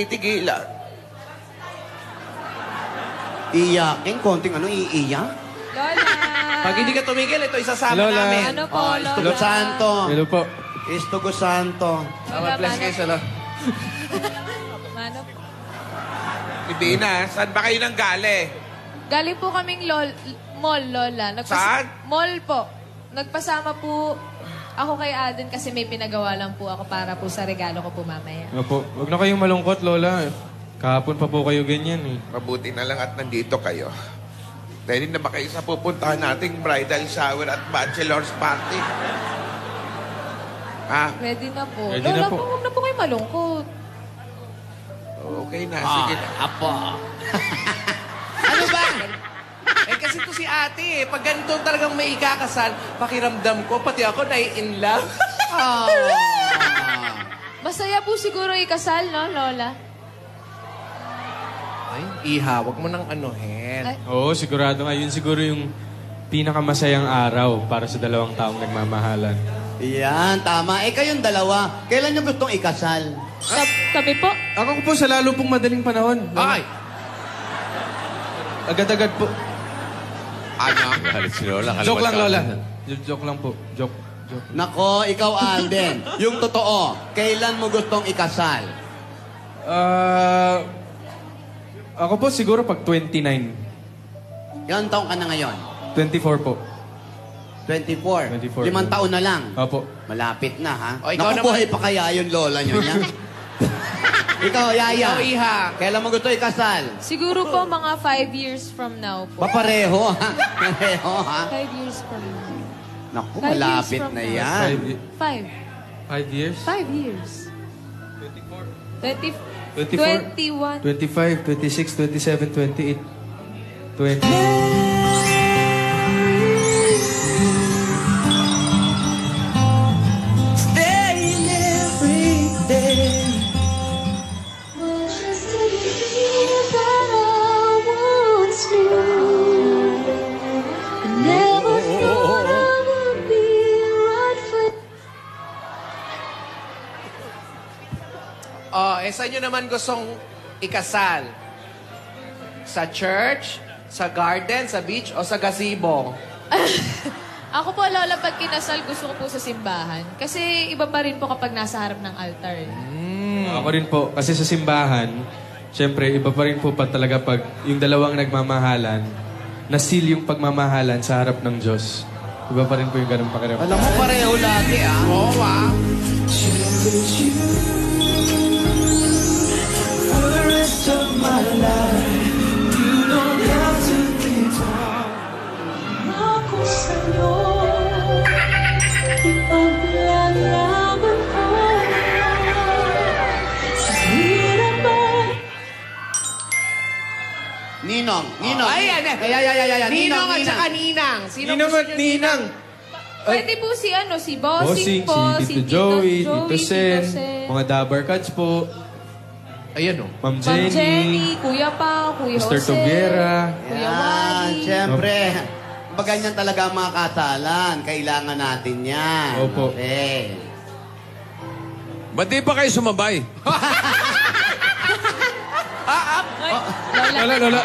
titigilan. Iyakin, konting iiyak. Lola! Pag hindi ka tumigil, ito isasama Lola. namin. Ano po, Lola? Istugo Santo. Hello po. Istugo Santo. Lola, Bless kayo sa Lord. Mano po. Ibina, saan ba kayo nang gali? Galing po kaming mall, Lola. Saan? Mall po. Nagpasama po ako kay Alden kasi may pinagawa lang po ako para po sa regalo ko po mamaya. Opo. Huwag na kayong malungkot, Lola. Kahapon pa po kayo ganyan eh. Mabuti na lang at nandito kayo. Dahil na ba kayo sa pupuntahan nating bridal shower at bachelor's party? Ha? Ready na po. Ready Lola na po. huwag na po kayo malungkot. Okay na, sige na. Apo. Ano ba? Kasi to si ate Pag ganito talagang may ikakasal, pakiramdam ko, pati ako in love. Masaya po siguro ikasal, no, Lola? Ay, Iha, wag mo nang anuhin. Ay. Oo, sigurado nga. Yun siguro yung pinakamasayang araw para sa dalawang taong nagmamahalan. Yan, tama. Kayong dalawa, kailan nyo gustong ikasal? Kami po. Ako po sa lalo pong madaling panahon. Ay! Agad-agad po. Ano? Joke lang, Lola. Joke lang po. Joke. Nako, ikaw, Alden. Yung totoo, kailan mo gustong ikasal? Ako po siguro pag 29. Ilang taong ka na ngayon? 24 po. 24. 24. 5 taon na lang. Opo. Malapit na, ha? O, ikaw Nakubuhay pa kaya yung lola nyo niya? Ikaw, Yaya. Ikaw, Iha. Kailan mo gusto ikasal? Siguro po mga 5 years from now po. Papareho, ha? Pareho, ha? 5 years from now. Naku, 5 years malapit from na now. yan. 5. 5 years? 5 years. 24. 21. 25, 26, 27, 28, 20. Staying every day. Saan nyo naman gustong ikasal? Sa church? Sa garden? Sa beach? O sa gazebo? Ako po, Lola, pag kinasal, gusto ko po sa simbahan. Kasi iba pa rin po kapag nasa harap ng altar. Ako rin po, kasi sa simbahan, syempre, iba pa rin po pa talaga pag yung dalawang nagmamahalan, na-seal yung pagmamahalan sa harap ng Diyos. Iba pa rin po yung ganun pakiramdam. Alam mo, pareho lagi, ah. Oo, ah. For the rest of my life, you don't have to think ako sa'yo. Ipaglalaban ko sa hirap ay Ninong. Ay, Ninong at saka Ninang. Sino Ninang gusto at nyo, Ninang! Pwede po si Bossing Bossing, po, si Tito Joey, Tito Sen, Sen, mga Dabar Cats po, Ayan, oh. Ma'am Ma'am Jenny, Jenny, Kuya Pao, Kuya Mr. Jose, Togera. Kuya Yan, Wally. siyempre. Ganyan talaga ang mga kasalan. Kailangan natin yan. Opo. Okay. Ba't di pa kayo sumabay?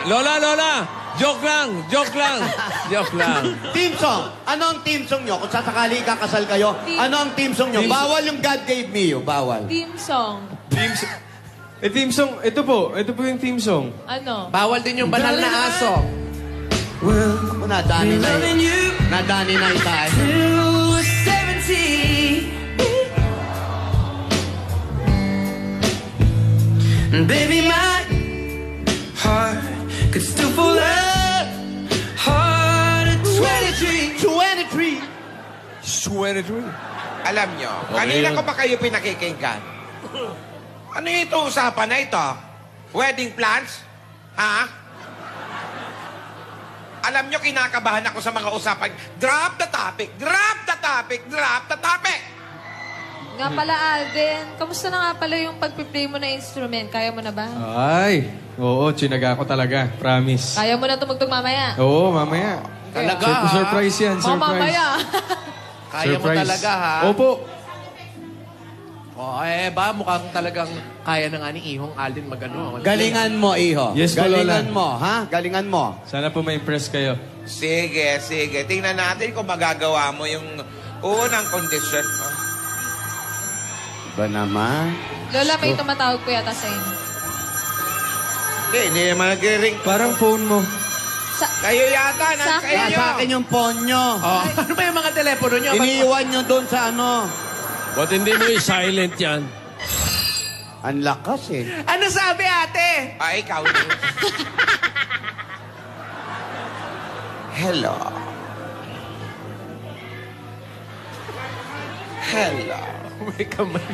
Lola! Joke lang! Joke lang. Team song. Ano ang team song nyo? Kung sasakali kakasal kayo, ano ang team song nyo? Bawal yung God gave me you. Bawal. Team song. Team song, ito po yung team song. Ano? Bawal din yung banal na aso. Ako, nadani na loving you Nadani na tayo. till we're 70. And baby, my heart could still fall out hard at 23. 23. 23. Alam nyo, kanina ko pa kayo pinakikinggan. Ano yung ito usapan na ito? Wedding plans? Ha? Alam nyo, kinakabahan ako sa mga usapan. Drop the topic! Drop the topic! Drop the topic! Nga pala, Alden, kamusta na nga pala yung pagpiplay mo na instrument? Kaya mo na ba? Ay, oo, chinaga ko talaga. Promise. Kaya mo na tumugtog mamaya? Oo, mamaya. Talaga, ha? Surprise yan, surprise. Mamaya. Kaya mo Surprise. talaga, ha? Opo. Oh, ba, mukhang talagang kaya na nga ni Ihong Alden magano. Galingan mo, Iho. Yes po, Galingan Lola. mo, ha? Galingan mo. Sana po ma-impress kayo. Sige, sige. Tingnan natin kung magagawa mo yung unang kondisyon mo. Ba naman? Lola, may tumatawag po yata sa inyo. Hindi naman nag-ring. Parang phone mo. Kayo yata, Sa akin. Kaya sa akin yung phone nyo. Oh, ano ba yung mga telepono nyo? Iniiwan nyo doon sa ano. Ba't hindi mo i-silent yan? Ang lakas eh. Ano sabi, ate? Ikaw. Hello. Hello. May kamay.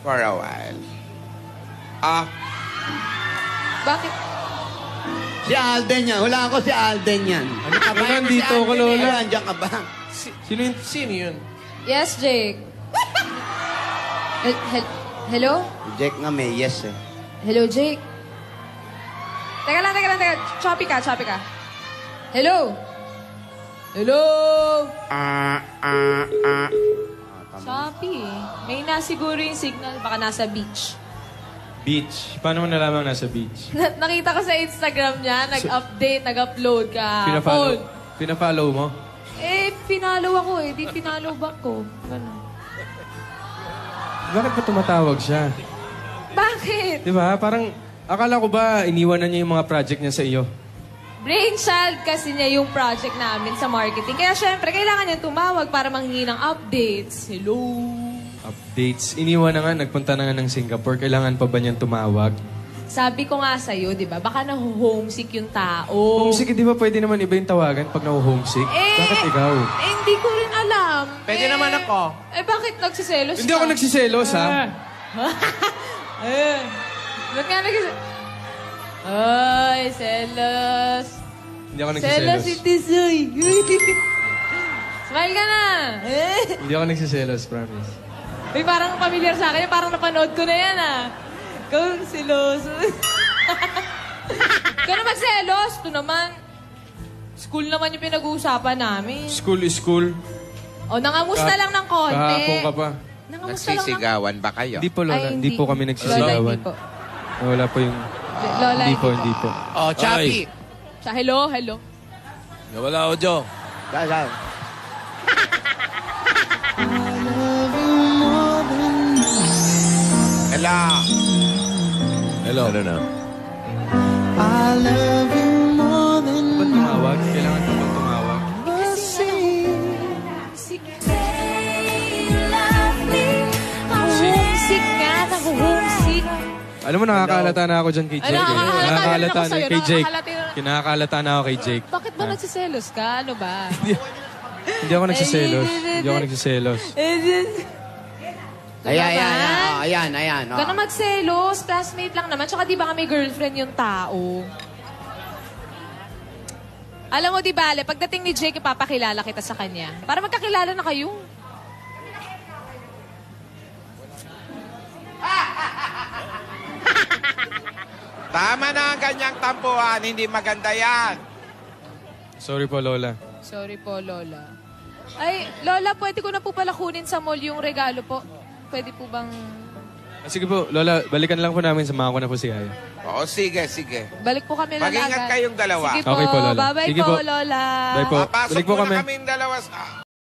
For a while. Bakit? Si Alden yan. Wala ako si Alden yan. Ano ka ba? Lola, nandito ako, Lola. Wala, andyan ka ba? Sino yun? Yes, Jake. Hello? Jack nga may yes eh. Hello, Jake. Teka lang. Choppy ka. Hello? Hello? Choppy. May siguro yung signal. Baka nasa beach. Beach. Paano mo nalaman nasa beach? Nakita ko sa Instagram niya, nag-update, nag-upload ka. Pina-follow mo? Pinalo ako eh. Di pinalo back ko. Ganun. Bakit ba tumatawag siya? Bakit? Di ba? Parang, akala ko ba iniwan na niya yung mga project niya sa iyo? Brainchild kasi niya yung project namin sa marketing. Kaya syempre, kailangan niya tumawag para manghingi ng updates. Hello? Updates. Iniwan na nga, nagpunta na nga ng Singapore. Kailangan pa ba niyang tumawag? Sabi ko nga sa'yo, di ba? Baka na-homesick yung tao. Homesick, di ba pwede naman iba yung tawagan pag na-homesick? Bakit ikaw? Hindi ko rin alam. Pwede naman ako. Bakit nagsiselos Hindi ka? ako nagsiselos, ha? Ba't nga nagsiselos? Ay, selos. Hindi ako Selos nagsiselos. si Tisoy. Smile ka na. Hindi ako nagsiselos, promise. Uy, parang familiar sa akin. Parang napanood ko na yan, ah. Ikaw, selos. Ikaw na magselos. Ito naman. School naman yung pinag-uusapan namin. School is school. O, nangamusta lang ng konti. Kahapon ka pa. Nangamusta lang ng... Nagsisigawan ba kayo? Hindi po, Lola. Ay, Hindi po kami Lola, nagsisigawan. hindi po. Wala po yung... Lola, Hindi po. Oh, Chappy. Hello. Nawala ako, Joe. Saan? Hello. Hello. Ano na? Ba't tumawag? Kailangan ko ba tumawag? Homesick nga. Homesick. Alam mo, nakakahalata na ako dyan kay Jake. Ano, nakakahalata Nakakahalata rin ako na sa'yo. kay Jake. Nakakahalata- Kinakahalata na ako kay Jake. Bakit ba nagsiselos ka? Ano ba? Hindi ako nagsiselos. Hindi ako nagsiselos. Ayan. Huwag ka na magselos. Classmate lang naman. Tsaka di ba kami girlfriend yung tao? Alam mo, di ba, Ale, pagdating ni Jake, ipapakilala kita sa kanya. Para magkakilala na kayo. Tama na ang ganyang tampuhan. Hindi maganda yan. Sorry po, Lola. Sorry po, Lola. Ay, Lola, pwede ko na po pala kunin sa mall yung regalo po. Pwede po bang... Sige po, Lola, balikan lang po namin. Samahan ko na po si Aya. Oo, sige. Balik po kami, Lola. Mag-ingat agad. kayong dalawa. Sige po. Okay po, Lola. Bye-bye Sige po, po. Lola. Bye po. Papasok Balik po muna kami. kaming dalawa sa...